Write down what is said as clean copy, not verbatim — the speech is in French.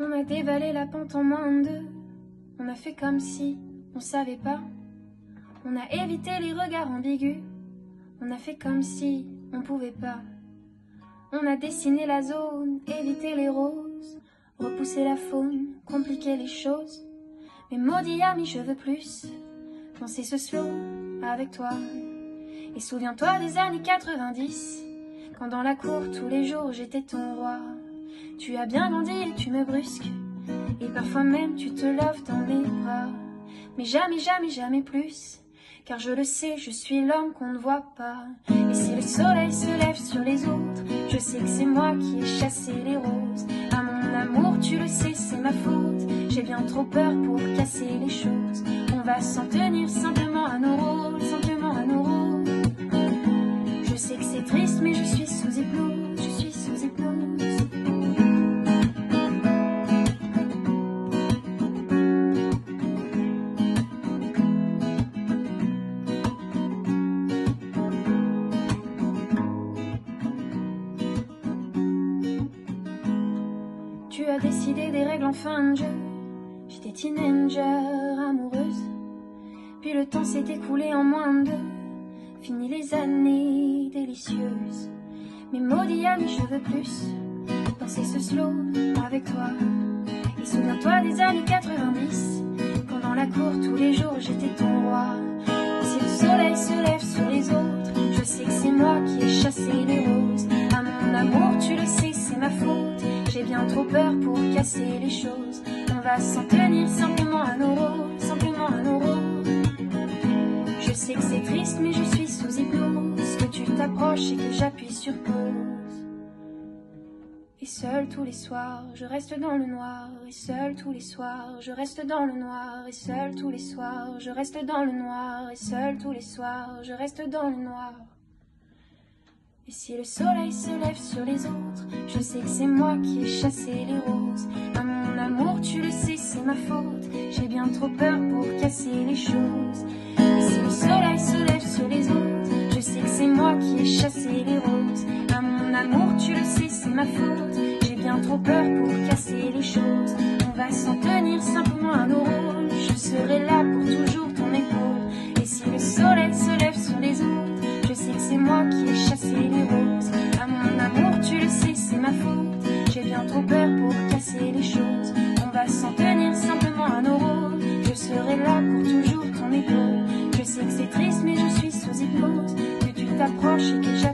On a dévalé la pente en moins de deux. On a fait comme si on savait pas. On a évité les regards ambigus. On a fait comme si on pouvait pas. On a dessiné la zone, évité les roses, repousser la faune, compliquer les choses. Mais maudit ami, je veux plus danser ce slow avec toi. Et souviens-toi des années 90, quand dans la cour tous les jours j'étais ton roi. Tu as bien grandi et tu me brusques, et parfois même tu te loves dans mes bras. Mais jamais, jamais, jamais plus, car je le sais, je suis l'homme qu'on ne voit pas. Et si le soleil se lève sur les autres, je sais que c'est moi qui ai chassé les roses. À mon amour, tu le sais, c'est ma faute. J'ai bien trop peur pour casser les choses. On va s'en tenir simplement à nos rôles, simplement à nos rôles. Je sais que c'est triste, mais je suis sous hypnose, je suis sous hypnose. Tu as décidé des règles en fin de jeu. J'étais teenager, amoureuse. Puis le temps s'est écoulé en moins de deux. Fini les années délicieuses. Mais maudit ami, je veux plus danser ce slow avec toi. Et souviens-toi des années 90, quand dans la cour tous les jours j'étais ton roi. Et si le soleil se lève sur les autres, je sais que c'est moi qui ai chassé les roses. À mon amour, tu le sais, c'est ma faute. J'ai bien trop peur pour casser les choses. On va s'en tenir simplement à nos rôles, simplement à nos rôles. Je sais que c'est triste, mais je suis sous hypnose. Que tu t'approches et que j'appuie sur pause. Et seul tous les soirs, je reste dans le noir. Et seul tous les soirs, je reste dans le noir. Et seul tous les soirs, je reste dans le noir. Et seul tous les soirs, je reste dans le noir. Et si le soleil se lève sur les autres, je sais que c'est moi qui ai chassé les roses. À mon amour, tu le sais, c'est ma faute. J'ai bien trop peur pour casser les choses. Et si le soleil se lève sur les autres, je sais que c'est moi qui ai chassé les roses. À mon amour, tu le sais, c'est ma faute. J'ai bien trop peur pour casser les choses. On va s'en tenir simplement à nos rôles. Je serai là pour toujours ton épaule. Et si le soleil se lève sur les autres, je sais que c'est moi qui ai chassé les roses. À mon amour, tu le sais, c'est ma faute. J'ai bien trop peur pour casser les choses. On va s'en tenir simplement à nos rôles. Je serai là pour toujours ton épaule. Je sais que c'est triste, mais je suis sous hypnose. Que tu t'approches et que j'appuie